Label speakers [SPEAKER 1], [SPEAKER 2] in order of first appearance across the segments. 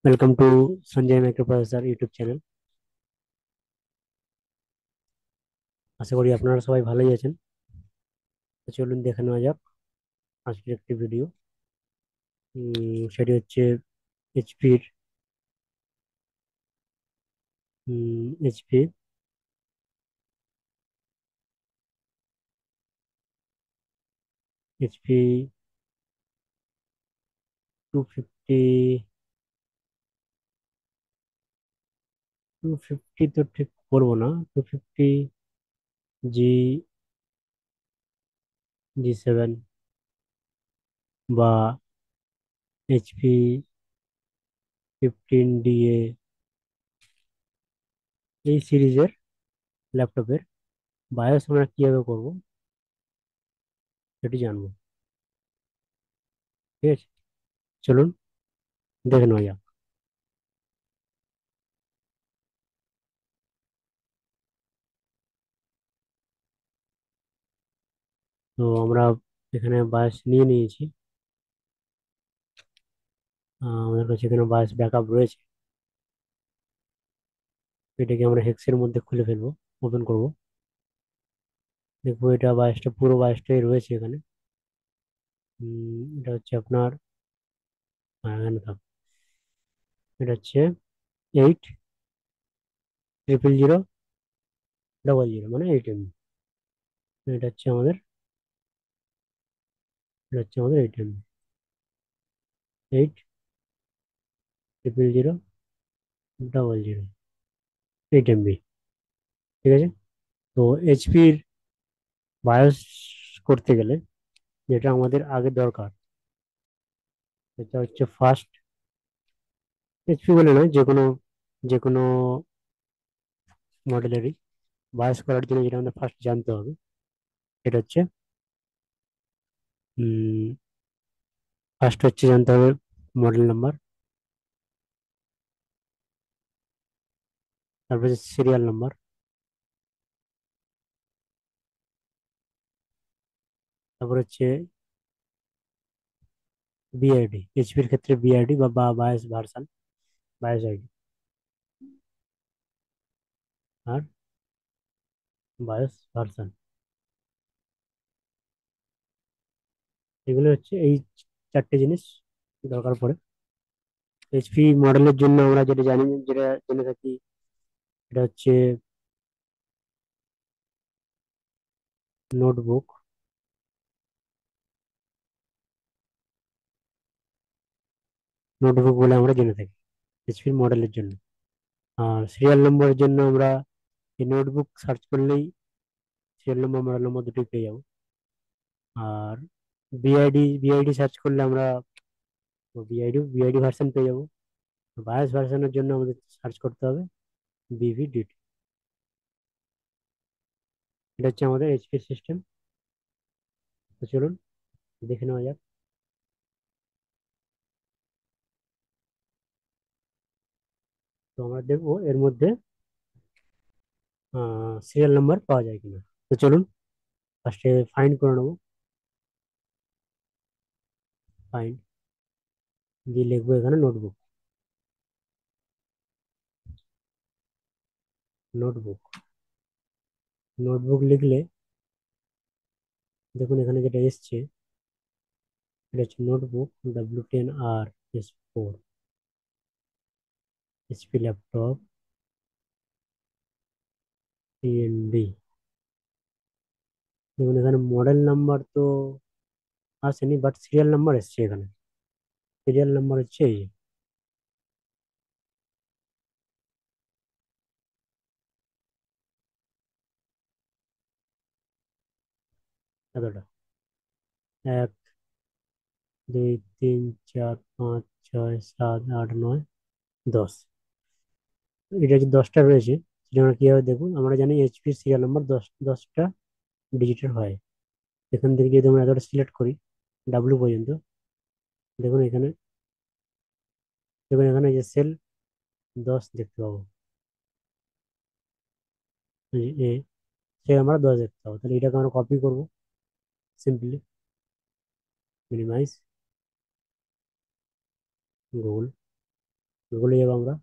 [SPEAKER 1] Welcome to Sanjay microprocessor YouTube channel. আশা করি আপনারা সবাই ভালোই আছেন। তো চলুন দেখে নেওয়া যাক আজকের একটি ভিডিও। সেটি হচ্ছে এইচপির এইচপি এইচপি 250। 250 তো ঠিক বলবো না, 250 জি, জি7 বা এইচপি 15 ডিএ, এই সিরিজের ল্যাপটপের বায়োস আমরা কিভাবে করব সেটি জানবো। ঠিক আছে, চলুন দেখে নেওয়া যাক। তো আমরা এখানে বায়োস নিয়ে নিয়েছি। আমাদের কাছে এখানে বায়োস ব্যাকআপ রয়েছে। এটাকে আমরা হেক্সের মধ্যে খুলে ফেলবো, ওপেন করব। দেখবো এটা বায়োসটা, পুরো বায়োসটাই রয়েছে এখানে। এটা হচ্ছে আপনার, এখানে থাক, এটা হচ্ছে 8 0 0 0 মানে 8 MB। এটা হচ্ছে আমাদের, এটা হচ্ছে আমাদের 8 MB, 8 0 0 0 8 MB। ঠিক আছে। তো এইচপির বায়োস করতে গেলে যেটা আমাদের আগে দরকার, সেটা হচ্ছে ফার্স্ট, এইচপি বলে নয়, যে কোনো মডেলেরই বায়োস করার জন্য যেটা আমাদের ফার্স্ট জানতে হবে, সেটা হচ্ছে ফার্স্ট হচ্ছে জানতে হবে মডেল নাম্বার, তারপরে সিরিয়াল নাম্বার, তারপর হচ্ছে বিআইডি, এইচপির ক্ষেত্রে বিআইডি বা বায়াস ভার্সন, বায়াস আইডি, আর বায়াস ভার্সন। এগুলো হচ্ছে এই চারটে জিনিস দরকার পড়ে এইচপি মডেলের জন্য। আমরা যেটা জানি, যেটা জেনে থাকি, এটা হচ্ছে নোটবুক। নোটবুক বলে আমরা জেনে থাকি এইচপি মডেলের জন্য। আর সিরিয়াল নম্বরের জন্য আমরা এই নোটবুক সার্চ করলেই সিরিয়াল নম্বর, মডেল নম্বর দুটোই পেয়ে যাবো। আর বিআইডি সার্চ করলে আমরা বিআইডি ভার্সন পেয়ে যাবো। বায়াস ভার্সনের জন্য আমাদের সার্চ করতে হবে বিভিডিটি। এটা হচ্ছে আমাদের এইচপি সিস্টেম। তো চলুন দেখে নেওয়া যাক। তো আমরা দেখবো এর মধ্যে সিরিয়াল নাম্বার পাওয়া যায় কিনা। তো চলুন ফার্স্টে ফাইন্ড করে নেবো। ফাইন্ড দিয়ে লিখবো এখানে নোটবুক। নোটবুক নোটবুক লিখলে দেখুন এখানে যেটা এসছে, এটা হচ্ছে notebook W10R S4 HP laptop TND। দেখুন এখানে মডেল নাম্বার তো আসেনি, বাট সিরিয়াল নাম্বার এসছে এখানে। সিরিয়াল নাম্বার হচ্ছে এই যে এতটা: 1 2 3 4 5 6 7 8 9 10। এটা যে 10টা রয়েছে, সেটা আমরা কিভাবে দেখবো? আমরা জানি এইচপি সিরিয়াল নাম্বার 10টা ডিজিটের হয়। এখান থেকে যদি আমরা এতটা সিলেক্ট করি ডাব্লিউ পর্যন্ত, দেখুন এখানে, দেখুন এখানে যে সেল 10 দেখতে পাবো, এই এ, সে আমরা 10 দেখতে পাবো। তাহলে এটাকে আমরা কপি করবো সিম্পলি, মিনিমাইজ, গুগল, গুগলে যাবো আমরা,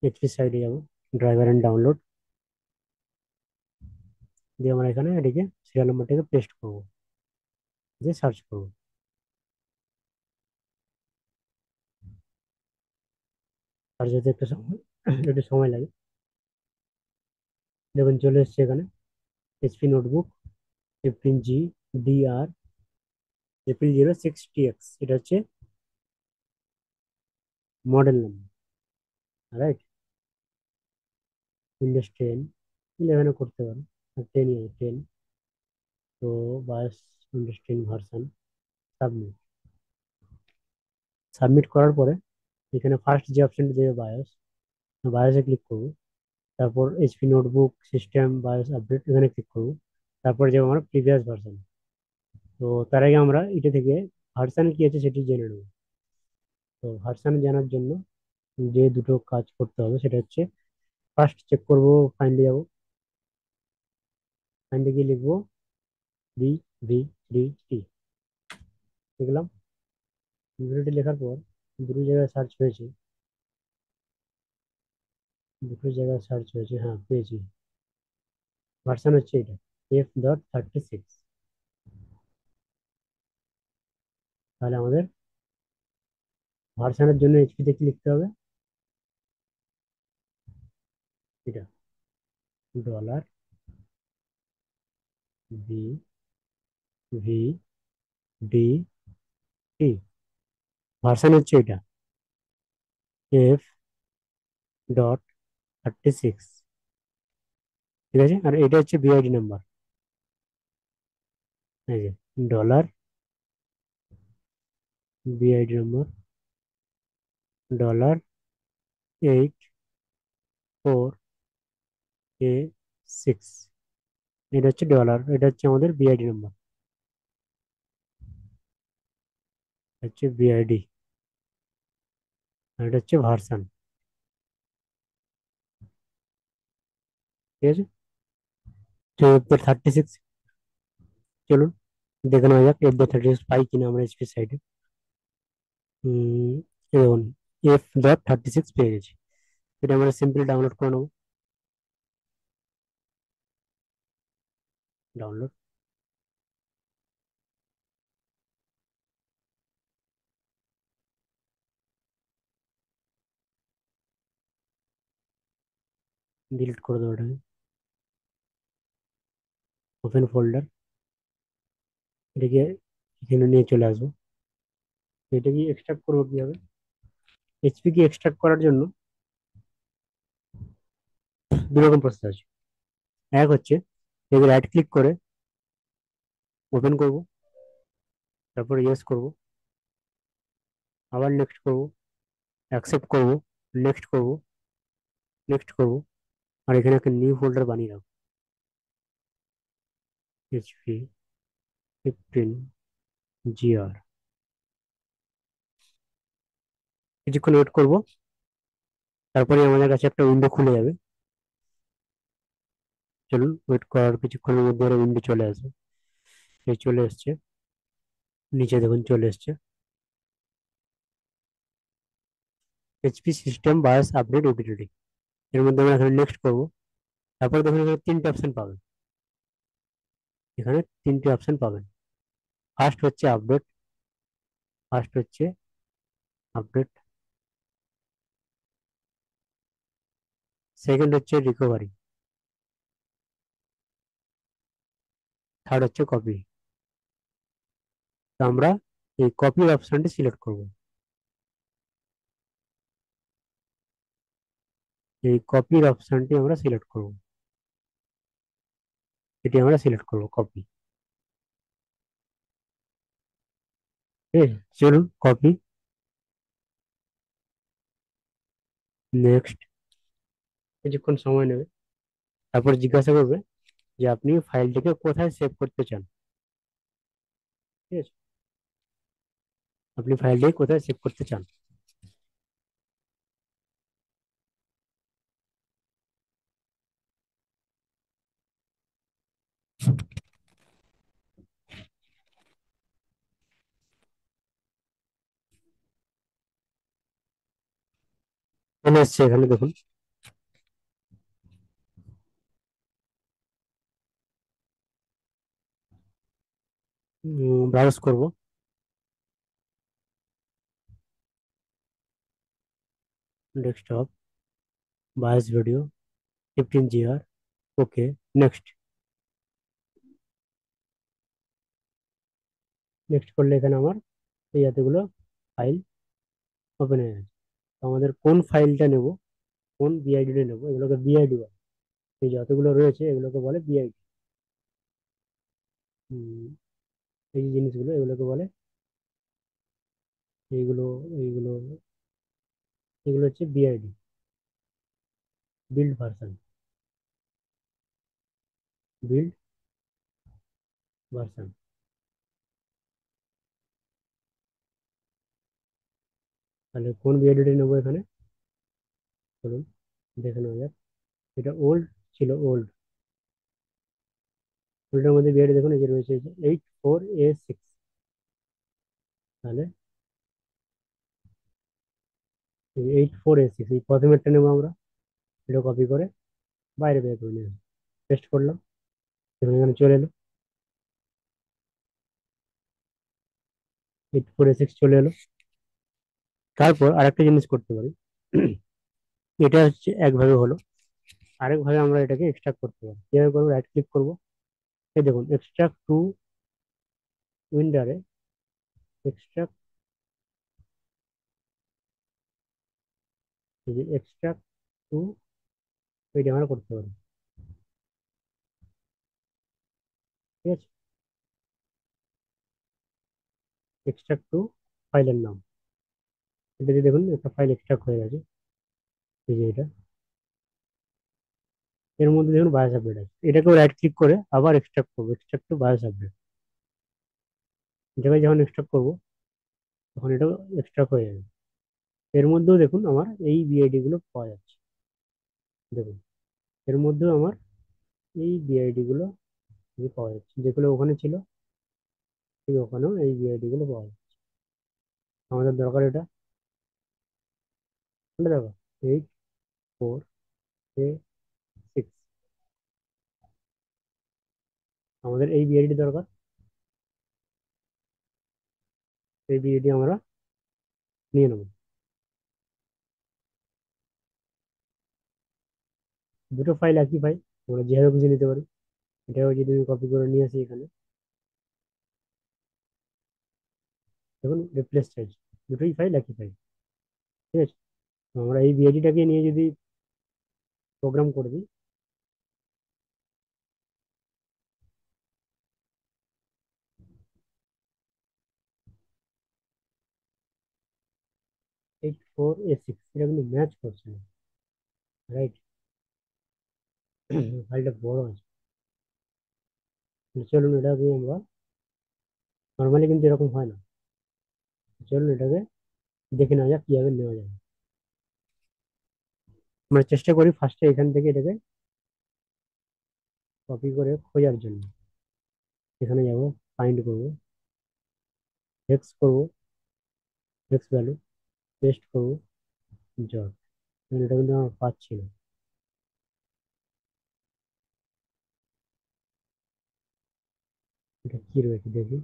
[SPEAKER 1] এইচপি সাইডে যাবো, ড্রাইভার এন্ড ডাউনলোড দিয়ে আমরা এখানে এটিকে সিরিয়াল নাম্বারটাকে পেস্ট করবো, দিয়ে সার্চ করবো। সার্চ হতে একটু সময় লাগে। দেখুন চলে এসছে এখানে HP notebook 15G DR April 06TX, এটা হচ্ছে মডেল নাম্বার। রাইট, উইন্ডোজ 10 11 করতে পারো, 10 তো বাস উইন্ডোজ 10 ভার্সন। সাবমিট। সাবমিট করার পরে এখানে ফার্স্ট যে অপশনটা দেবে বায়োস, বায়োসে ক্লিক করবো। তারপর HP notebook system bias update, এখানে ক্লিক করবো। তারপরে যাবো আমরা প্রিভিয়াস ভার্সন। তো তার আগে আমরা এটা থেকে ভার্সন কি আছে সেটি জেনে নেবো। তো ভার্সন জানার জন্য যে দুটো কাজ করতে হবে সেটা হচ্ছে, ফার্স্ট চেক করবো, ফাইন্ডে যাবো, ফাইন্ডে গিয়ে লিখবো VV3T, লিখলাম। ভিডিওটি লেখার পর দুটো জায়গায় সার্চ হয়েছে, দুটো জায়গায় সার্চ হয়েছে, হ্যাঁ পেয়েছি। ভার্সন হচ্ছে এটা F.36। তাহলে আমাদের ভার্সনের জন্য এইচপি তে কি লিখতে হবে, এটা $VVDT, ভার্সন হচ্ছে এটা F.36। ঠিক আছে, আর এটা হচ্ছে বিআইডি নাম্বার, এই যে ডলার বিআইডি নাম্বার $8.4 A6, এটা হচ্ছে ডলার, এটা হচ্ছে আমাদের বিআইডি নাম্বার, হচ্ছে বিআইডি, আর এটা হচ্ছে ভার্সন। ঠিক আছে, তো F.36, চলুন দেখে নেওয়া যাক F.36 পাই কিনা আমরা এইচপি সাইডে। দেখুন F.36 পেয়ে গেছি। এটা আমরা সিম্পলি ডাউনলোড করে নেবো। ডাউনলোড, ডিলিট করে দেবো এটাকে, ওপেন ফোল্ডার, এটাকে এখানে নিয়ে চলে আসবো। এটা কি এক্সট্রাক্ট করবো কিভাবে, এইচপি কি এক্সট্রাক্ট করার জন্য দু রকম প্রসেস আছে। এক হচ্ছে এবার রাইট ক্লিক করে ওপেন করব, তারপর ইয়েস করব, আবার নেক্সট করব, অ্যাকসেপ্ট করব, নেক্সট করব, নেক্সট করব, আর এখানে একটা নিউ ফোল্ডার বানিয়ে রাখবো, HP 15GR। কিছুক্ষণ ওয়েট করব, তারপরে আমাদের কাছে একটা উইন্ডো খুলে যাবে। চলুন ওয়েট করার কিছুক্ষণের মধ্যে আরো উইন্ডো চলে আসবে। এই চলে এসছে, নিচে দেখুন চলে এসছে HP system bias update utility. এর মধ্যে আমরা এখানে নেক্সট করব। তারপরে দেখুন এখানে তিনটে অপশন পাবেন, এখানে তিনটে অপশন পাবেন। ফার্স্ট হচ্ছে আপডেট, ফার্স্ট হচ্ছে আপডেট, সেকেন্ড হচ্ছে রিকভারি, থার্ড হচ্ছে কপি। তো আমরা এই কপির অপশনটি সিলেক্ট করব, এই কপির অপশনটি আমরা সিলেক্ট করব, এটি আমরা সিলেক্ট করব কপি। ঠিক আছে, চলুন কপি, নেক্সট, কিছুক্ষণ সময় নেবে। তারপর জিজ্ঞাসা করবে যে আপনি ফাইলটিকে কোথায় সেভ করতে চান। ঠিক আছে, আপনি ফাইলটি কোথায় সেভ করতে চান। এনে এসছে এখানে দেখুন। ব্রাউজ করব। Desktop, bias video, 15 GR। ওকে, নেক্সট। নেক্সট করলে এখানে আমার এই এতগুলো ফাইল ওপেন হয়ে গেছে। তো আমাদের কোন ফাইলটা নেব, কোন বিআইডিটা নেব, এগুলোকে বিআইডি বলে। এই যতগুলো রয়েছে এগুলোকে বলে বিআইডি। এই যে জিনিসগুলো এগুলোকে বলে, এইগুলো এইগুলো এগুলো হচ্ছে BID, build version, build version. তাহলে কোন বিআইডিটা নেবো এখানে, চলুন দেখে নেওয়া যাক। এটা ওল্ড ছিল, ওল্ডের মধ্যে বিআইডি দেখুন এই যে রয়েছে 84A6। তাহলে 84A6 এই প্রথমেরটা নেবো আমরা। এটা কপি করে বাইরে বের করে নিয়ে পেস্ট করলাম, এবং এখানে চলে এলো 84A6 চলে এলো। তারপর আরেকটা জিনিস করতে পারি। এটা হচ্ছে একভাবে হলো, আরেকভাবে আমরা এটাকে এক্সট্রাক্ট করতে পারি। কিভাবে করবো, রাইট ক্লিক করবো, এই দেখুন এক্সট্রাক্ট টু উইন্ডারে, এক্সট্রাক্ট, এই যে এক্সট্রাক্ট টু, এটা আমরা করতে পারি। ঠিক আছে, এক্সট্রাক্ট টু ফাইলের নাম, এটা দিয়ে দেখুন একটা ফাইল এক্সট্রাক্ট হয়ে গেছে। এই যে এটা, এর মধ্যে দেখুন বায়োস আপডেট আছে। এটাকেও রাইট ক্লিক করে আবার এক্সট্রাক্ট করবো, এক্সট্রাক্ট টু বায়োস আপডেট। এটাকে যখন এক্সট্রাক্ট করবো তখন এটাও এক্সট্রাক্ট হয়ে যাবে। এর মধ্যেও দেখুন আমার এই বিআইডি গুলো পাওয়া যাচ্ছে। দেখুন এর মধ্যেও আমার এই বিআইডি গুলো পাওয়া যাচ্ছে, যেগুলো ওখানে ছিল ঠিক ওখানেও এই বিআইডি গুলো পাওয়া যাচ্ছে। আমাদের দরকার এটা, তাহলে দেখো 84A6, আমাদের এই বিআইডি দরকার। এই বিআইডি আমরা নিয়ে নেবো। দুটো ফাইল একই ফাইল, আমরা যেভাবে খুঁজে নিতে পারি। এটাও যদি আমি কপি করে নিয়ে আসি এখানে, দেখুন রিপ্লেস চাইছি, দুটোই ফাইল একই ফাইল। ঠিক আছে, তো আমরা এই বিআইডিটাকে নিয়ে যদি প্রোগ্রাম করে দিই, 84A6, এটা কিন্তু ম্যাচ করছে না, রাইট? ফাইলটা বড় আছে। চলুন এটাকে আমরা, নর্মালি কিন্তু এরকম হয় না। চলুন এটাকে দেখে নেওয়া যাক কিভাবে নেওয়া যায়। আমরা চেষ্টা করি ফার্স্টে এখান থেকে এটাকে কপি করে খোঁজার জন্য। এখানে যাব, ফাইন্ড করব, হেক্স করব, হেক্স ভ্যালু, পেস্ট করব, জট। এটা কিন্তু আমরা পাচ্ছি না। এটা কি রয়েছে দেখি।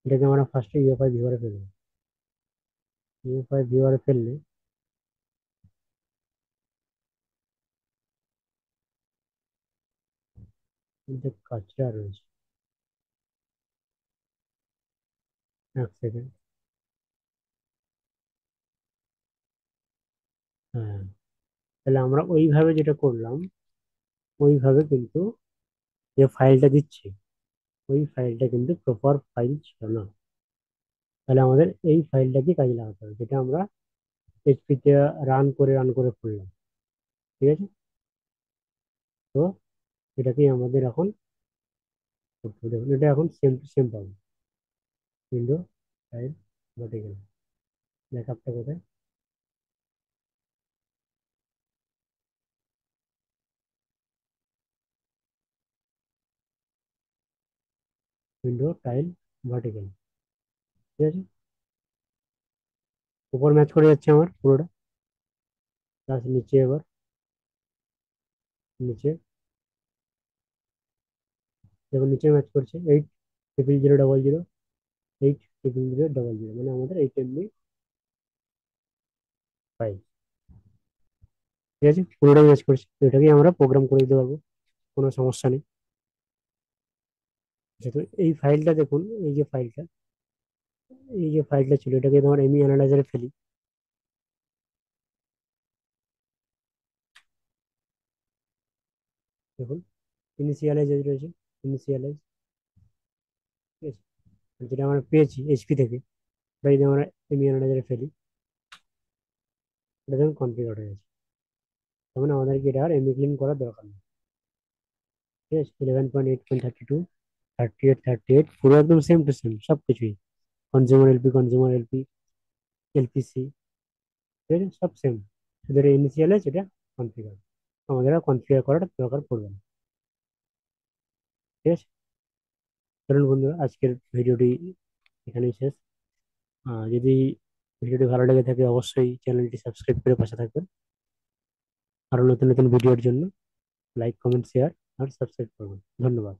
[SPEAKER 1] এটাকে আমরা ফার্স্টে ইউএফআই ভিউয়ারে ফেলবো। ইউএফআই ভিউয়ারে ফেললে কিন্তু কাজটা রয়েছে। এক সেকেন্ড। হ্যাঁ, তাহলে আমরা ওইভাবে যেটা করলাম, ওইভাবে কিন্তু যে ফাইলটা দিচ্ছি, ওই ফাইলটা কিন্তু প্রপার ফাইল ছিল না। তাহলে আমাদের এই ফাইলটাকে কাজে লাগাতে হবে, যেটা আমরা এইচপিতে রান করে করলাম। ঠিক আছে, তো এটাকেই আমাদের এখন করতে হবে। দেখুন এটা এখন সেম টু সেম পাবো। উইন্ডো, ফাইল, ভার্টিক্যাল, ব্যাকআপটা কোথায়, উইন্ডো, টাইল, ভার্টিক্যাল। ঠিক আছে, উপর ম্যাচ করে যাচ্ছে আমার পুরোটা। প্লাস নিচে এবার নিচে দেখুন নিচে ম্যাচ করছে 8000000, 8000000, মানে আমাদের 8 MB 5। ঠিক আছে, পুরোটাই ম্যাচ করছে, তো এটাকে আমরা প্রোগ্রাম করে দিতে পারবো, কোনো সমস্যা নেই। আচ্ছা, তো এই ফাইলটা দেখুন, এই যে ফাইলটা ছিল, এটাকে তোমার এমই অ্যানালাইজারে ফেলি। দেখুন ইনিশিয়ালাইজ রয়েছে, ইনিশিয়ালাইজ। ঠিক আছে, আর যেটা আমরা পেয়েছি এইচপি থেকে, এটা যদি আমরা এমই অ্যানালাইজারে ফেলি, এটা দেখুন কনফিগার হয়ে গেছে। তার মানে আমাদেরকে এটা আর এমই ক্লিন করার দরকার নেই। ঠিক আছে, 11.8.32, 38, 38 পুরো একদম সেম টু সেম সব কিছুই, কনজিউমার এলপি, এলপিসি, ঠিক আছে, সব সেম। শুধু এটা ইনিশিয়ালাইজ, এটা কনফিগার, আমাদের আর কনফিগার করার দরকার পড়বে না। ঠিক আছে, চলুন বন্ধুরা, আজকের ভিডিওটি এখানেই শেষ। যদি ভিডিওটি ভালো লেগে থাকে অবশ্যই চ্যানেলটি সাবস্ক্রাইব করে পাশে থাকবেন। আরো নতুন নতুন ভিডিওর জন্য লাইক, কমেন্ট, শেয়ার আর সাবস্ক্রাইব করবেন। ধন্যবাদ।